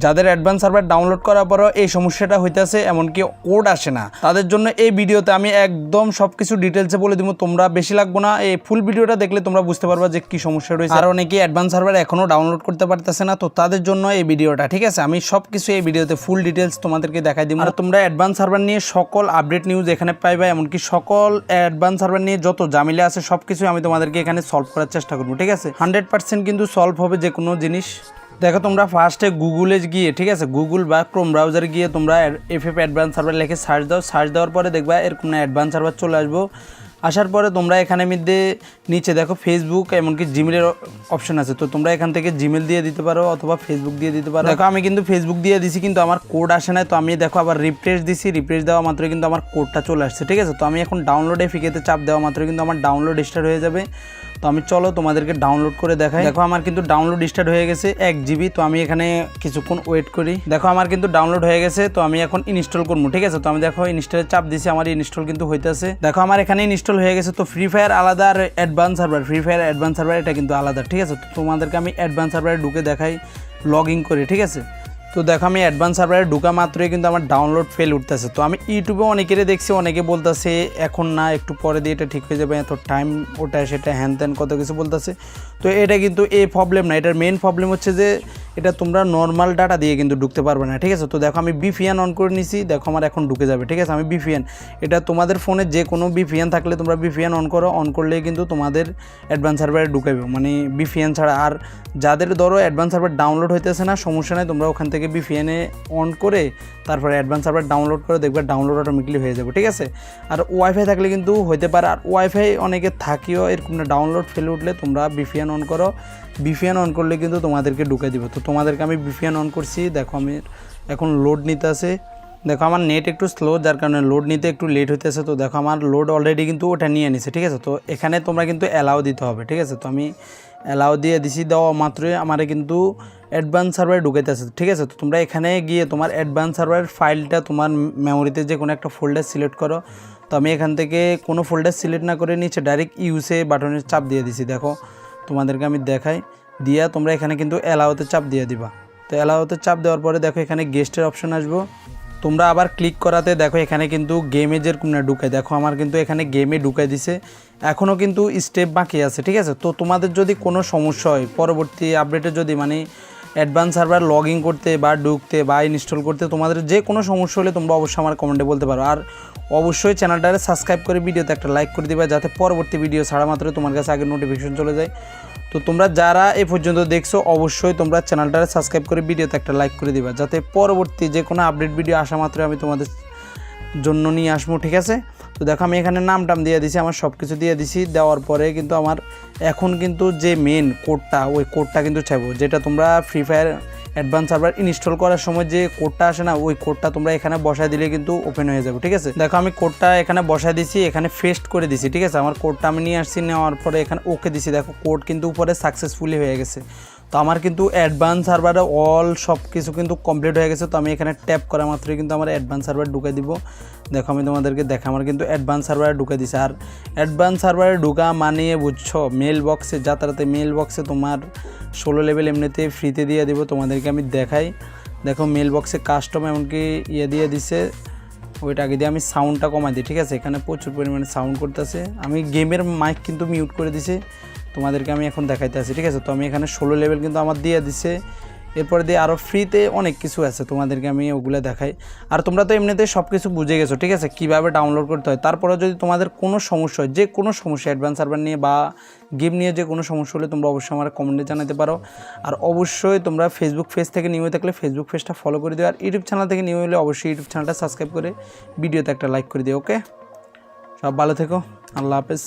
যাদের advance server download করার পরও এই সমস্যাটা হইতেছে, এমনকি কোড আসে না, তাদের জন্য এই ভিডিওতে আমি একদম সব কিছু ডিটেলসে বলে দিব। তোমরা বেশি লাগবো না, এই ফুল ভিডিওটা দেখলে তোমরা বুঝতে পারবা যে কী সমস্যা রয়েছে। আর অনেকে অ্যাডভান্স সার্ভার এখনও ডাউনলোড করতে পারতেছে না, তো তাদের জন্য এই ভিডিওটা, ঠিক আছে। আমি সব কিছু এই ভিডিওতে ফুল ডিটেলস তোমাদেরকে দেখাই দিব। আর তোমরা অ্যাডভান্স সার্ভার নিয়ে সকল আপডেট নিউজ এখানে পাইবা, এমনকি সকল অ্যাডভান্স সার্ভার নিয়ে যত ঝামেলা আছে সব কিছু আমি তোমাদেরকে এখানে সলভ করার চেষ্টা করবো, ঠিক আছে। 100% কিন্তু সলভ হবে যে কোনো জিনিস। দেখো তোমরা ফার্স্টে গুগলে গিয়ে, ঠিক আছে, গুগল বা ক্রোম ব্রাউজারে গিয়ে তোমরা এফএফ অ্যাডভান্স সার্ভার লিখে সার্চ দাও। সার্চ দেওয়ার পরে দেখবা এরকম না অ্যাডভান্স সার্ভার চলে আসবো। আসার পরে তোমরা এখানে মধ্যে নিচে দেখো ফেসবুক এমনকি জিমেলের অপশন আছে, তো তোমরা এখান থেকে জিমেল দিয়ে দিতে পারো অথবা ফেসবুক দিয়ে দিতে পারো। দেখো আমি কিন্তু ফেসবুক দিয়ে দিছি, কিন্তু আমার কোড আসে না। তো আমি দেখো আবার রিফ্রেশ দিছি, রিফ্রেশ দেওয়া মাত্র কিন্তু আমার কোডটা চলে আসছে, ঠিক আছে। তো আমি এখন ডাউনলোডে ফিকেতে চাপ দেওয়া মাত্র কিন্তু আমার ডাউনলোড স্টার্ট হয়ে যাবে। তো আমি চলো তোমাদেরকে ডাউনলোড করে দেখাই। দেখো আমার কিন্তু ডাউনলোড স্টার্ট হয়ে গেছে 1 GB। তো আমি এখানে কিছুক্ষণ ওয়েট করি। দেখো আমার কিন্তু ডাউনলোড হয়ে গেছে, তো আমি এখন ইনস্টল করবো, ঠিক আছে। তো আমি দেখো ইনস্টলে চাপ দিছি, আমার ইনস্টল কিন্তু হইতেছে। দেখো আমার এখানে ইনস্টল হয়ে গেছে। তো ফ্রি ফায়ার আলাদা আর advance server, free fire advance server এটা কিন্তু আলাদা, ঠিক আছে। তো তোমাদেরকে আমি অ্যাডভান্স সার্ভারে ঢুকে দেখাই লগ ইন করে, ঠিক আছে। তো দেখো আমি অ্যাডভান্স সার্ভারে ঢুকা মাত্রই কিন্তু আমার ডাউনলোড ফেল উঠতেছে। তো আমি ইউটিউবে অনেকেরে দেখছি, অনেকে বলতেছে এখন না, একটু পরে দিয়ে এটা ঠিক হয়ে যাবে, এত টাইম ওটা সেটা হ্যান ত্যান কত কিছু বলতেছে। তো এটা কিন্তু এই প্রবলেম না, এটার মেইন প্রবলেম হচ্ছে যে এটা তোমরা নর্মাল ডাটা দিয়ে কিন্তু ঢুকতে পারবে না, ঠিক আছে। তো দেখো আমি VPN অন করে নিছি, দেখো আমার এখন ঢুকে যাবে, ঠিক আছে। আমি VPN, এটা তোমাদের ফোনে যে কোনো VPN থাকলে তোমরা VPN অন করো, অন করলেই কিন্তু তোমাদের অ্যাডভান্স সার্ভারে ঢুকাবে, মানে VPN ছাড়া। আর যাদের ধরো অ্যাডভান্স সার্ভার ডাউনলোড হইতেছে না, সমস্যা নেই, তোমরা ওখান থেকে VPN অন করে তারপরে অ্যাডভান্স সার্ভার ডাউনলোড করে দেখবে ডাউনলোড অটোমেটিকলি হয়ে যাবে, ঠিক আছে। আর ওয়াইফাই থাকলে কিন্তু হইতে পারে, আর ওয়াইফাই অনেকে থাকিও এরকম না, ডাউনলোড ফেলে উঠলে তোমরা VPN অন করো, VPN অন করলে কিন্তু তোমাদেরকে ঢুকে দিব। তো তোমাদেরকে আমি VPN অন করছি, দেখো আমি এখন লোড নিতে আছে। দেখো আমার নেট একটু স্লো, যার কারণে লোড নিতে একটু লেট হইতেছে। তো দেখো আমার লোড অলরেডি কিন্তু ওটা নিয়ে নিছে, ঠিক আছে। তো এখানে তোমরা কিন্তু অ্যালাউ দিতে হবে, ঠিক আছে। তো আমি অ্যালাউ দিয়ে দিছি, দেওয়া মাত্রই আমার কিন্তু অ্যাডভান্স সার্ভারে ঢুকাইতেছে, ঠিক আছে। তো তোমরা এখানে গিয়ে তোমার অ্যাডভান্স সার্ভারের ফাইলটা তোমার মেমোরিতে যে কোনো একটা ফোল্ডার সিলেক্ট করো। তো আমি এখান থেকে কোনো ফোল্ডার সিলেক্ট না করে নিচে ডাইরেক্ট ইউসে বাটনের চাপ দিয়ে দিছি। দেখো তোমাদেরকে আমি দেখাই, দিয়া তোমরা এখানে কিন্তু অ্যালাউতে চাপ দিয়ে দিবা। তো অ্যালাউতে চাপ দেওয়ার পরে দেখো এখানে গেস্টের অপশন আসবো, তোমরা আবার ক্লিক করাতে দেখো এখানে কিন্তু গেমে যেরকম না ঢুকায়, দেখো আমার কিন্তু এখানে গেমে ঢুকাই দিছে, এখনও কিন্তু স্টেপ বাকি আছে, ঠিক আছে। তো তোমাদের যদি কোনো সমস্যা হয় পরবর্তী আপডেটে, যদি মানে অ্যাডভান্স সার্ভার লগ ইন করতে বা ঢুকতে বা ইনস্টল করতে তোমাদের যে কোনো সমস্যা হলে তোমরা অবশ্যই আমার কমেন্টে বলতে পারো। আর অবশ্যই চ্যানেলটারে সাবস্ক্রাইব করে ভিডিওতে একটা লাইক করে দিবা, যাতে পরবর্তী ভিডিও ছাড়া মাত্রই তোমার কাছে আগে নোটিফিকেশন চলে যায়। তো তোমরা যারা এ পর্যন্ত দেখছো অবশ্যই তোমরা চ্যানেলটারে সাবস্ক্রাইব করে ভিডিওতে একটা লাইক করে দিবা, যাতে পরবর্তী যে কোনো আপডেট ভিডিও আসা মাত্রই আমি তোমাদের জন্য নিয়ে আসবো, ঠিক আছে। তো দেখো আমি এখানে নাম টাম দিয়ে দিছি, আমার সব কিছু দিয়ে দিছি। দেওয়ার পরে কিন্তু আমার এখন কিন্তু যে মেন কোডটা, ওই কোডটা কিন্তু চাইবো, যেটা তোমরা free fire advance server install করার সময় যে কোডটা আসে না, ওই কোডটা তোমরা এখানে বসায় দিলে কিন্তু ওপেন হয়ে যাবে, ঠিক আছে। দেখো আমি কোডটা এখানে বসায় দিছি, এখানে পেস্ট করে দিছি, ঠিক আছে। আমার কোডটা আমি নিয়ে আসছি, নেওয়ার পরে এখানে ওকে দিছি। দেখো কোড কিন্তু উপরে সাকসেসফুলি হয়ে গেছে। তো আমার কিন্তু অ্যাডভান্স সার্ভারে অল সব কিছু কিন্তু কমপ্লিট হয়ে গেছে। তো আমি এখানে ট্যাপ করা মাত্রই কিন্তু আমার অ্যাডভান্স সার্ভার ঢুকে দিব। দেখো আমি তোমাদেরকে দেখা, আমার কিন্তু অ্যাডভান্স সার্ভারে ঢুকে দিছে। আর অ্যাডভান্স সার্ভারে ঢুকা মানে বুঝছো, মেল বক্সে যাতায়াতে মেল বক্সে তোমার 16 লেভেল এমনিতে ফ্রিতে দিয়ে দিব। তোমাদেরকে আমি দেখাই, দেখো মেল বক্সে কাস্টম এমনকি দিয়ে দিছে, ওইটা আগে দিয়ে আমি সাউন্ডটা কমাই দিই, ঠিক আছে। এখানে প্রচুর পরিমাণে সাউন্ড করতেছে, আমি গেমের মাইক কিন্তু মিউট করে দিছি, তোমাদেরকে আমি এখন দেখাইতে আছি, ঠিক আছে। তো আমি এখানে 16 লেভেল কিন্তু আমার দিয়ে দিছে। এরপরে দিয়ে আরও ফ্রিতে অনেক কিছু আছে, তোমাদেরকে আমি ওগুলো দেখাই। আর তোমরা তো এমনিতে সব কিছু বুঝে গেছো, ঠিক আছে, কীভাবে ডাউনলোড করতে হয়। তারপরে যদি তোমাদের কোনো সমস্যা হয়, যে কোনো সমস্যা অ্যাডভান্স সার্ভার নিয়ে বা গেম নিয়ে যে কোনো সমস্যা হলে তোমরা অবশ্যই আমার কমেন্টে জানাতে পারো। আর অবশ্যই তোমরা ফেসবুক পেজ থেকে নিউ হয়ে থাকলে ফেসবুক পেজটা ফলো করে দিও, আর ইউটিউব চ্যানেল থেকে নিউ হলে অবশ্যই ইউটিউব চ্যানেলটা সাবস্ক্রাইব করে ভিডিওতে একটা লাইক করে দিও। ওকে, সব ভালো থেকো, আল্লাহ হাফেজ।